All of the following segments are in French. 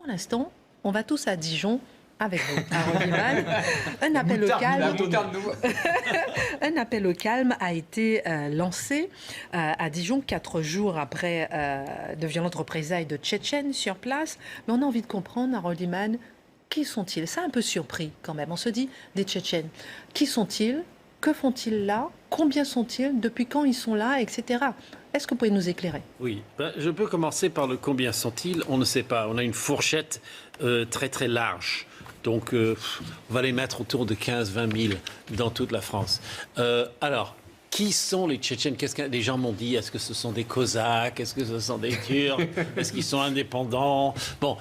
pour l'instant, on va tous à Dijon avec vous, Harold Iman. Un appel au calme. Un appel au calme a été lancé à Dijon 4 jours après de violentes représailles de Tchétchènes sur place. Mais on a envie de comprendre, Harold Iman, qui sont-ils? Ça a un peu surpris quand même. On se dit des Tchétchènes. Qui sont-ils? Que font-ils là? Combien sont-ils? Depuis quand ils sont là? Etc. Est-ce que vous pouvez nous éclairer? Oui, je peux commencer par le combien sont-ils. On ne sait pas. On a une fourchette très très large. Donc, on va les mettre autour de 15-20 000 dans toute la France. Alors, qui sont les Tchétchènes? Qu'est-ce que les gens m'ont dit? Est-ce que ce sont des Cosaques? Est-ce que ce sont des Turcs? Est-ce qu'ils sont indépendants? Bon,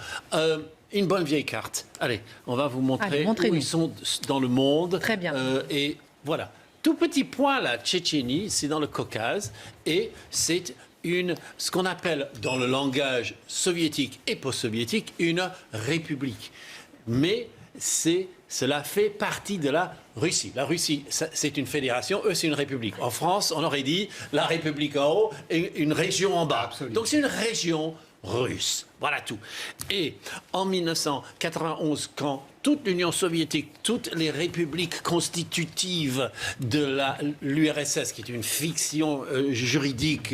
une bonne vieille carte. Allez, on va vous montrer où ils sont dans le monde. Très bien. Et voilà. Tout petit point, la Tchétchénie, c'est dans le Caucase. Et c'est ce qu'on appelle, dans le langage soviétique et post-soviétique, une république. Mais cela fait partie de la Russie. La Russie, c'est une fédération, eux, c'est une république. En France, on aurait dit la république en haut et une région en bas. Absolument. Donc c'est une région russe. Voilà tout. Et en 1991, quand toute l'Union soviétique, toutes les républiques constitutives de l'URSS, qui est une fiction juridique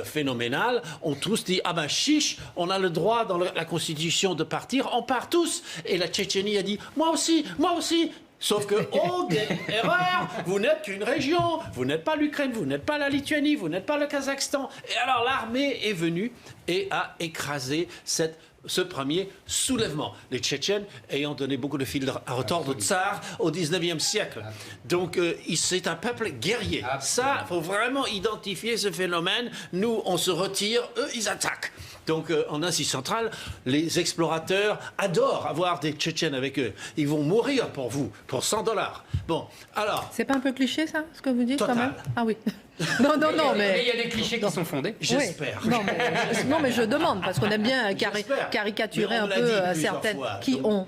phénoménale, ont tous dit « Ah ben chiche, on a le droit dans la Constitution de partir, on part tous !» Et la Tchétchénie a dit « Moi aussi, moi aussi !» Sauf que, oh, erreur, vous n'êtes qu'une région, vous n'êtes pas l'Ukraine, vous n'êtes pas la Lituanie, vous n'êtes pas le Kazakhstan. Et alors l'armée est venue et a écrasé ce premier soulèvement. Les Tchétchènes ayant donné beaucoup de fil à retordre au tsar au 19e siècle. Donc c'est un peuple guerrier. Ça, il faut vraiment identifier ce phénomène. Nous, on se retire, eux, ils attaquent. Donc, en Asie centrale, les explorateurs adorent avoir des Tchétchènes avec eux. Ils vont mourir pour vous, pour $100. Bon, alors... C'est pas un peu cliché, ça, ce que vous dites, total. quand même? Ah oui. Non, mais... il y a des clichés qui sont fondés. J'espère. Oui. Non, mais je demande, parce qu'on aime bien caricaturer un peu certaines... Qui ont...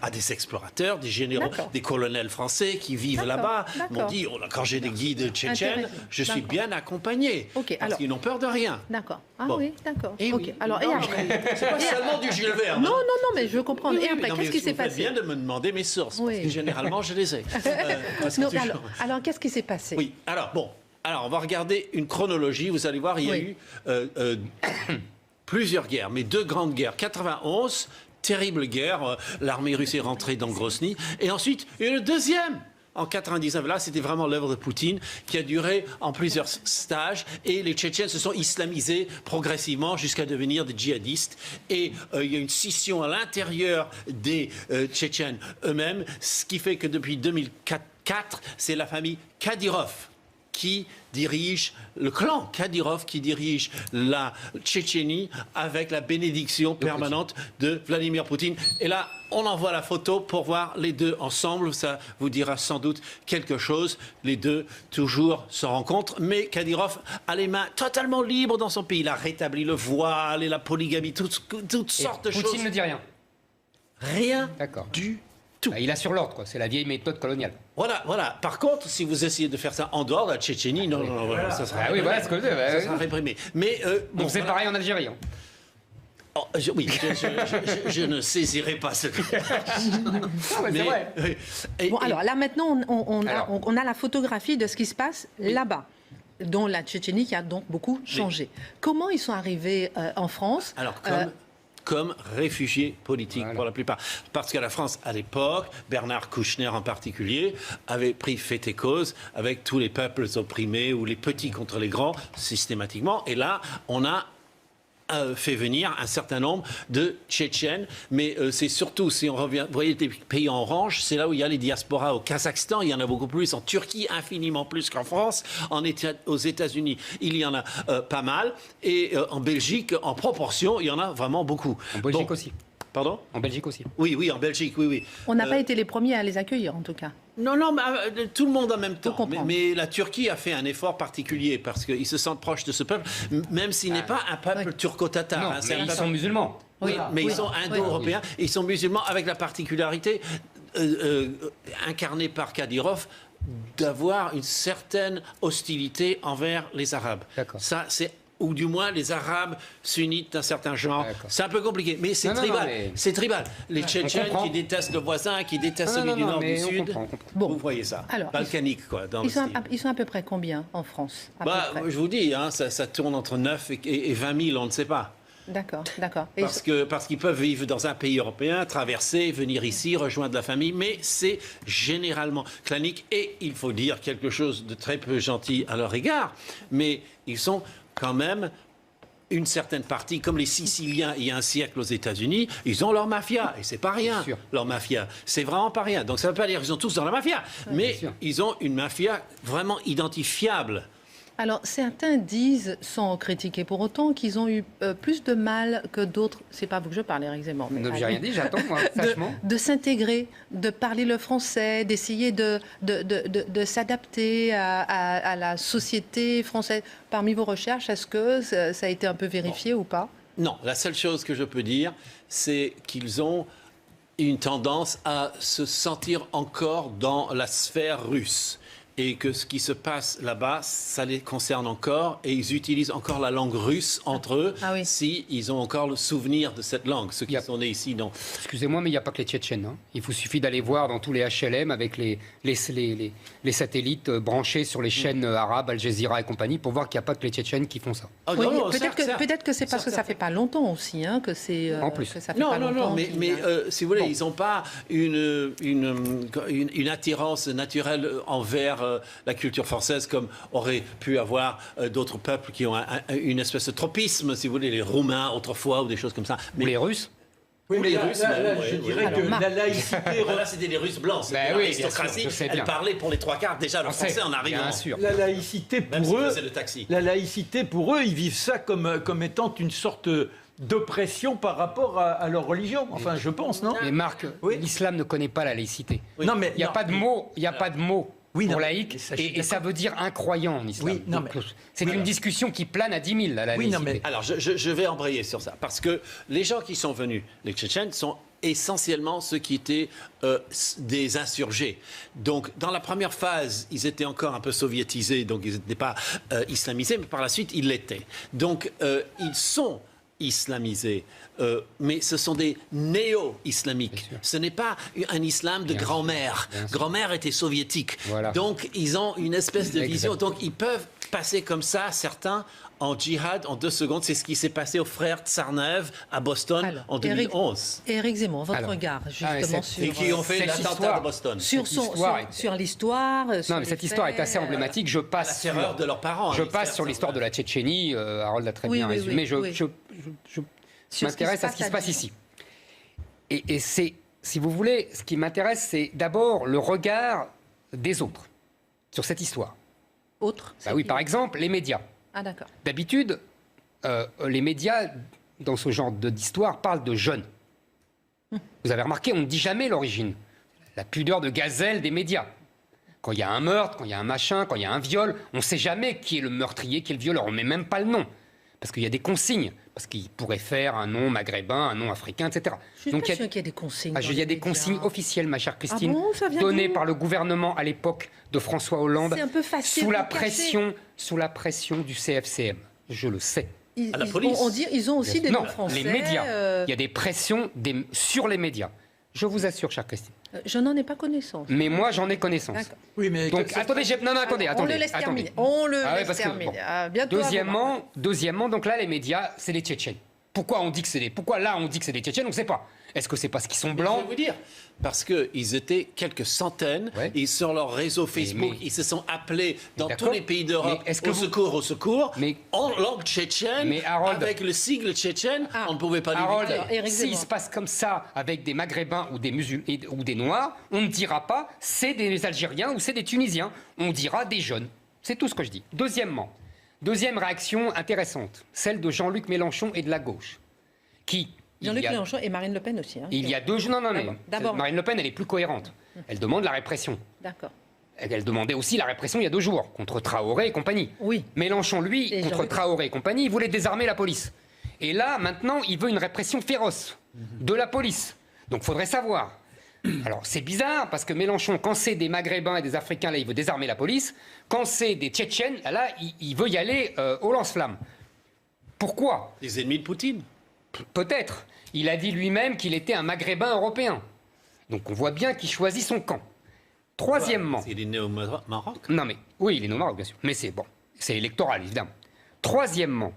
À des explorateurs, des généraux, des colonels français qui vivent là-bas m'ont dit, quand j'ai des guides tchétchènes, je suis bien accompagné, parce qu'ils n'ont peur de rien. D'accord. Ah oui, d'accord. Et oui. Alors, et après c'est pas seulement du Jules Verne. Non, mais je comprends. Et après, qu'est-ce qui s'est passé? Vous faites bien de me demander mes sources, parce que généralement, je les ai. Alors, qu'est-ce qui s'est passé? Oui, alors, on va regarder une chronologie. Vous allez voir, il y a eu plusieurs guerres, mais 2 grandes guerres. 91... terrible guerre, l'armée russe est rentrée dans Grozny, et ensuite une deuxième en 99. Là, c'était vraiment l'œuvre de Poutine qui a duré en plusieurs stages, et les Tchétchènes se sont islamisés progressivement jusqu'à devenir des djihadistes, et il y a une scission à l'intérieur des Tchétchènes eux-mêmes, ce qui fait que depuis 2004, c'est la famille Kadyrov qui dirige, le clan Kadyrov qui dirige la Tchétchénie avec la bénédiction permanente de Vladimir Poutine. Et là, on envoie la photo pour voir les deux ensemble. Ça vous dira sans doute quelque chose. Les deux, toujours, se rencontrent. Mais Kadyrov a les mains totalement libres dans son pays. Il a rétabli le voile et la polygamie, toutes sortes de choses. Poutine ne dit rien. Rien du tout. Il a sur l'ordre, quoi. C'est la vieille méthode coloniale. Voilà. Par contre, si vous essayez de faire ça en dehors de la Tchétchénie, non, ça sera réprimé. Voilà ce que ça sera réprimé. Mais, donc c'est pareil en Algérie. Hein. Oh, je ne saisirai pas ce que... mais c'est vrai. Alors là, maintenant, on a la photographie de ce qui se passe là-bas, dont la Tchétchénie qui a donc beaucoup changé. Comment ils sont arrivés en France? Alors, comme réfugiés politiques pour la plupart. Parce que la France, à l'époque, Bernard Kouchner en particulier, avait pris fait et cause avec tous les peuples opprimés ou les petits contre les grands, systématiquement. Et là, on a fait venir un certain nombre de Tchétchènes, mais c'est surtout, si on revient, vous voyez les pays en orange, c'est là où il y a les diasporas. Au Kazakhstan, il y en a beaucoup plus, en Turquie, infiniment plus qu'en France, aux États-Unis, il y en a pas mal, et en Belgique, en proportion, il y en a vraiment beaucoup. En Belgique aussi. Pardon? En Belgique aussi. Oui, en Belgique, oui. On n'a pas été les premiers à les accueillir, en tout cas. Non, mais tout le monde en même temps. Mais la Turquie a fait un effort particulier parce qu'ils se sentent proches de ce peuple, même s'il n'est pas un peuple turco-tatar. Non, mais ils sont musulmans. Mais ils sont indo-européens, ils sont musulmans avec la particularité incarnée par Kadyrov d'avoir une certaine hostilité envers les Arabes. Ça, c'est ou du moins les Arabes sunnites d'un certain genre. C'est un peu compliqué, mais c'est tribal. C'est tribal. Les Tchétchènes qui détestent le voisin, qui détestent celui du nord, du sud. Bon. Vous voyez ça. Alors, balkanique, quoi. Ils sont à peu près combien en France? Je vous dis, hein, ça tourne entre 9 et 20 000, on ne sait pas. D'accord. Parce qu'ils peuvent vivre dans un pays européen, traverser, venir ici, rejoindre la famille, mais c'est généralement clanique. Et il faut dire quelque chose de très peu gentil à leur égard, mais ils sont quand même une certaine partie, comme les Siciliens il y a un siècle aux États-Unis, ils ont leur mafia, et c'est pas rien, leur mafia. C'est vraiment pas rien. Donc ça ne veut pas dire qu'ils sont tous dans la mafia, mais ils ont une mafia vraiment identifiable. Alors, certains disent, sans critiquer pour autant, qu'ils ont eu plus de mal que d'autres, c'est pas vous que je parle, Éric Zemmour, mais j'ai rien dit, j'attends, moi, sachement. De s'intégrer, de parler le français, d'essayer de s'adapter à la société française. Parmi vos recherches, est-ce que ça a été un peu vérifié ou pas? Non, la seule chose que je peux dire, c'est qu'ils ont une tendance à se sentir encore dans la sphère russe. Et que ce qui se passe là-bas, ça les concerne encore, et ils utilisent encore la langue russe entre eux, si ils ont encore le souvenir de cette langue, ceux qui sont nés ici, non. Excusez-moi, mais il n'y a pas que les Tchétchènes. Hein. Il vous suffit d'aller voir dans tous les HLM avec les satellites branchés sur les chaînes arabes, Al Jazeera et compagnie, pour voir qu'il n'y a pas que les Tchétchènes qui font ça. Peut-être que c'est parce que ça fait pas longtemps aussi, hein, que c'est. En plus. Que ça fait pas longtemps, mais si vous voulez, ils n'ont pas une attirance naturelle envers la culture française comme auraient pu avoir d'autres peuples qui ont une espèce de tropisme, si vous voulez, les Roumains autrefois ou des choses comme ça. Mais les Russes. Oui, mais les Russes, je dirais que la laïcité... Là, c'était les Russes blancs, c'était l'aristocratie. Elle parlait pour les trois quarts déjà le français en arrivant. La laïcité, pour eux, ils vivent ça comme étant une sorte d'oppression par rapport à leur religion. Enfin, je pense, non? Mais Marc, l'islam ne connaît pas la laïcité. Il n'y a pas de mot, pour laïque, et ça veut dire incroyant en islam. C'est une discussion qui plane à 10 000, la laïcité. Alors, je vais embrayer sur ça, parce que les gens qui sont venus, les Tchétchènes, sont essentiellement ceux qui étaient des insurgés. Donc, dans la première phase, ils étaient encore un peu soviétisés, donc ils n'étaient pas islamisés, mais par la suite, ils l'étaient. Donc, ils sont islamisés, mais ce sont des néo-islamiques. Ce n'est pas un islam de grand-mère. Grand-mère était soviétique. Voilà. Donc, ils ont une espèce de vision. Donc, ils peuvent passer comme ça, certains, en djihad en 2 secondes. C'est ce qui s'est passé aux frères Tsarnaev à Boston en 2011. Éric Zemmour, votre regard, justement, sur... Et qui ont fait l'attentat de Boston. Sur l'histoire... Non, mais cette histoire est assez emblématique. Je passe la terreur de leurs parents. Je passe sur l'histoire de la Tchétchénie. Harold a très bien résumé. Je m'intéresse à ce qui se passe ici. Et c'est, si vous voulez, ce qui m'intéresse, c'est d'abord le regard des autres sur cette histoire. Autres? Oui, par exemple, les médias. Ah, d'accord. D'habitude, les médias, dans ce genre d'histoire, parlent de jeunes. Vous avez remarqué, on ne dit jamais l'origine. La pudeur de gazelle des médias. Quand il y a un meurtre, quand il y a un machin, quand il y a un viol, on ne sait jamais qui est le meurtrier, qui est le violeur. On ne met même pas le nom. Parce qu'il y a des consignes. Parce qu'il pourrait faire un nom maghrébin, un nom africain, etc. Je suis pas sûr qu'il y a des consignes. Il y a des consignes officielles, ma chère Christine, données par le gouvernement à l'époque de François Hollande, un peu facile sous la pression du CFCM. Je le sais. À la police. Ils ont aussi des noms français. Les médias. Il y a des pressions sur les médias. Je vous assure, chère Christine. Je n'en ai pas connaissance. Mais moi, j'en ai connaissance. Oui, mais donc, attendez. On le laisse terminer. On le laisse terminer. Bientôt. Deuxièmement, donc là, les médias, c'est les Tchétchènes. Pourquoi on dit que c'est des Tchétchènes? On ne sait pas. Est-ce que c'est parce qu'ils sont blancs? Je vais vous dire. Parce qu'ils étaient quelques centaines, et sur leur réseau Facebook, ils se sont appelés dans tous les pays d'Europe au secours, en langue tchétchène, avec le sigle tchétchène, on ne pouvait pas l'éviter. S'il se passe comme ça avec des Maghrébins ou des musulmans ou des Noirs, on ne dira pas c'est des Algériens ou c'est des Tunisiens, on dira des jeunes. C'est tout ce que je dis. Deuxième réaction intéressante, celle de Jean-Luc Mélenchon et de la gauche, qui... Jean-Luc Mélenchon et Marine Le Pen aussi. Il y a 2 jours. Non. Marine Le Pen, elle est plus cohérente. Elle demande la répression. D'accord. Elle demandait aussi la répression il y a 2 jours, contre Traoré et compagnie. Oui. Mélenchon, lui, contre Traoré et compagnie, il voulait désarmer la police. Et là, maintenant, il veut une répression féroce de la police. Donc, il faudrait savoir. Alors, c'est bizarre, parce que Mélenchon, quand c'est des Maghrébins et des Africains, là, il veut désarmer la police. Quand c'est des Tchétchènes, là, il veut y aller au lance-flamme. Pourquoi? Les ennemis de Poutine. Peut-être. Il a dit lui-même qu'il était un Maghrébin européen. Donc on voit bien qu'il choisit son camp. Troisièmement... Il est né au Maroc. Non mais, oui, il est né au Maroc, bien sûr. Mais c'est bon, c'est électoral, évidemment. Troisièmement,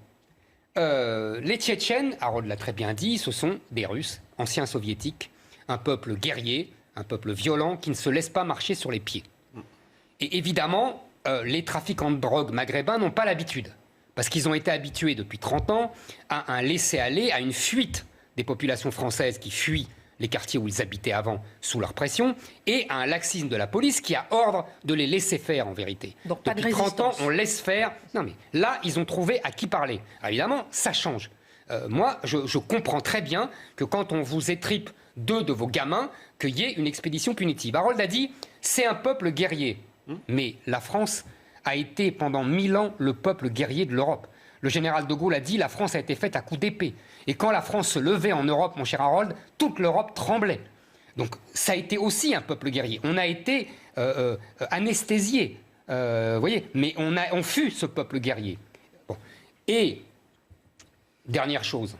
les Tchétchènes, Harold l'a très bien dit, ce sont des Russes, anciens soviétiques, un peuple guerrier, un peuple violent qui ne se laisse pas marcher sur les pieds. Et évidemment, les trafiquants de drogue maghrébins n'ont pas l'habitude. Parce qu'ils ont été habitués depuis 30 ans à un laisser-aller, à une fuite des populations françaises qui fuient les quartiers où ils habitaient avant sous leur pression, et à un laxisme de la police qui a ordre de les laisser faire en vérité. Donc pas depuis de 30 ans, résistance. on laisse faire. Non mais là, ils ont trouvé à qui parler. Alors, évidemment, ça change. Moi, je comprends très bien que quand on vous étripe 2 de vos gamins, qu'il y ait une expédition punitive. Harold a dit, c'est un peuple guerrier. Mais la France a été pendant 1000 ans le peuple guerrier de l'Europe. Le général de Gaulle a dit, la France a été faite à coups d'épée. Et quand la France se levait en Europe, mon cher Harold, toute l'Europe tremblait. Donc ça a été aussi un peuple guerrier. On a été anesthésiés, voyez, mais on fut ce peuple guerrier. Bon. Et, dernière chose,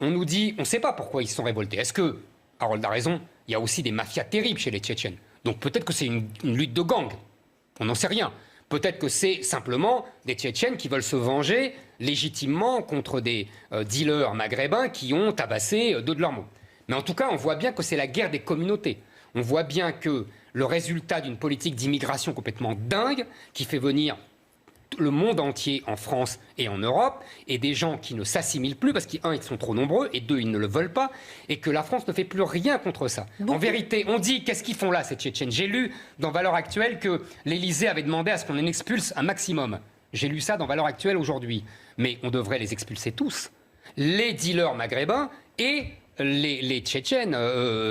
on nous dit, on ne sait pas pourquoi ils se sont révoltés. Est-ce que, Harold a raison, il y a aussi des mafias terribles chez les Tchétchènes. Donc peut-être que c'est une lutte de gang. On n'en sait rien. Peut-être que c'est simplement des Tchétchènes qui veulent se venger légitimement contre des dealers maghrébins qui ont tabassé 2 de leurs mots. Mais en tout cas, on voit bien que c'est la guerre des communautés. On voit bien que le résultat d'une politique d'immigration complètement dingue qui fait venir le monde entier en France et en Europe, et des gens qui ne s'assimilent plus parce qu'un, ils sont trop nombreux, et 2, ils ne le veulent pas, et que la France ne fait plus rien contre ça. En vérité, on dit, qu'est-ce qu'ils font là, ces Tchétchènes? J'ai lu dans Valeurs Actuelles que l'Élysée avait demandé à ce qu'on en expulse un maximum. J'ai lu ça dans Valeurs Actuelles aujourd'hui. Mais on devrait les expulser tous. Les dealers maghrébins et les Tchétchènes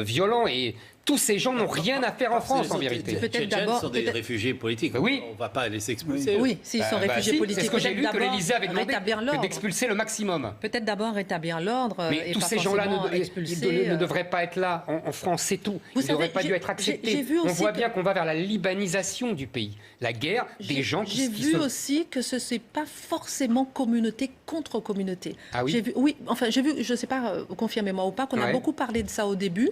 violents, et tous ces gens n'ont rien à faire en France, en vérité. Les Tchétchènes sont des réfugiés politiques. Oui. On ne va pas les expulser. Oui, s'ils sont réfugiés politiques. C'est ce que j'ai lu, que l'Élysée avait demandé d'expulser le maximum. Peut-être d'abord rétablir l'ordre. Mais et tous pas ces gens-là expulser, ne devraient pas être là en France, c'est tout. Ils n'auraient pas dû être acceptés. On voit bien qu'on va vers la libanisation du pays. La guerre des gens qui J'ai vu aussi que ce n'est pas forcément communauté contre communauté. Ah oui? J'ai vu, je ne sais pas, confirmez-moi ou pas, qu'on a beaucoup parlé de ça au début,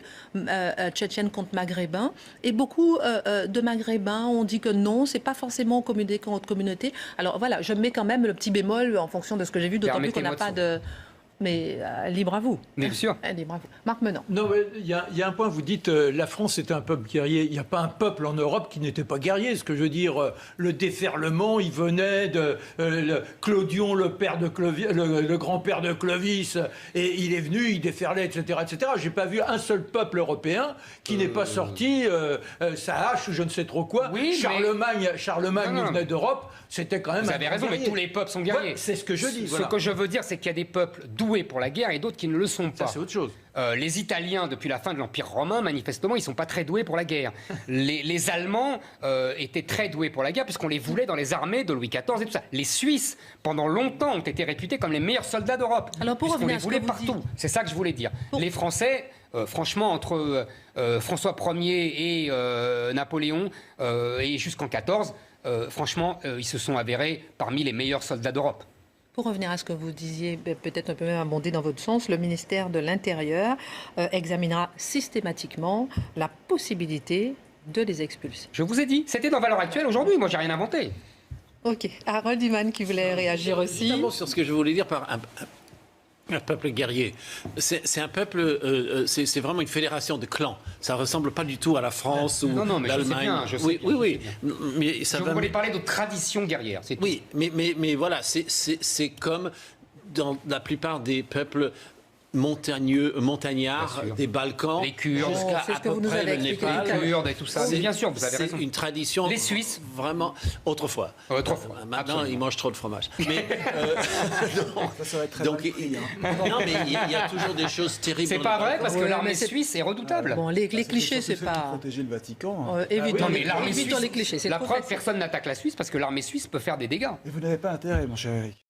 Tchétchènes contre Maghrébins, et beaucoup de Maghrébins ont dit que non, c'est pas forcément communauté contre communauté. Alors voilà, je mets quand même le petit bémol en fonction de ce que j'ai vu, d'autant plus qu'on n'a pas de... Mais libre à vous. Bien sûr. Libre à vous. Marc Menant. Non, mais il y a un point, vous dites la France était un peuple guerrier. Il n'y a pas un peuple en Europe qui n'était pas guerrier. Ce que je veux dire, le déferlement, il venait de Clodion, le grand-père de Clovis, et il est venu, il déferlait, etc., etc. J'ai pas vu un seul peuple européen qui n'est pas sorti sa hache ou je ne sais trop quoi. Oui, Charlemagne, il venait d'Europe. C'était quand même. Vous avez raison, mais tous les peuples sont guerriers. Ouais, c'est ce que je dis. Ce que je veux dire, c'est qu'il y a des peuples doués pour la guerre et d'autres qui ne le sont pas. Ça, c'est autre chose. Les Italiens, depuis la fin de l'Empire romain, manifestement, ils ne sont pas très doués pour la guerre. Les Allemands étaient très doués pour la guerre puisqu'on les voulait dans les armées de Louis XIV et tout ça. Les Suisses, pendant longtemps, ont été réputés comme les meilleurs soldats d'Europe. Alors pour revenir à ce que vous partout. C'est ça que je voulais dire. Les Français, franchement, entre François Ier et Napoléon, et jusqu'en 14, franchement, ils se sont avérés parmi les meilleurs soldats d'Europe. Pour revenir à ce que vous disiez, peut-être un peu même abondé dans votre sens, le ministère de l'Intérieur examinera systématiquement la possibilité de les expulser. Je vous ai dit, c'était dans Valeurs Actuelles aujourd'hui, moi j'ai rien inventé. Ok. Harold Iman qui voulait réagir aussi. Notamment sur ce que je voulais dire par un peuple guerrier. C'est un peuple, c'est vraiment une fédération de clans. Ça ne ressemble pas du tout à la France ou l'Allemagne. Oui. Mais ça je voulais parler de tradition guerrière. C'est tout. Oui, mais voilà, c'est comme dans la plupart des peuples montagnards des Balkans, les Kurdes, jusqu'à à peu près le Népal, les Kurdes et tout ça. Bien sûr, vous avez raison. C'est une tradition. Les Suisses, vraiment autrefois. Maintenant, absolument. ils mangent trop de fromage. Mais ça serait très donc, non, mais il y a toujours des choses terribles. C'est pas vrai parce que l'armée suisse est redoutable. Bon, les clichés, c'est pas. Protéger le Vatican. Évitons l'armée suisse. les clichés. La preuve, personne n'attaque la Suisse parce que l'armée suisse peut faire des dégâts. Et vous n'avez pas intérêt, mon cher Eric.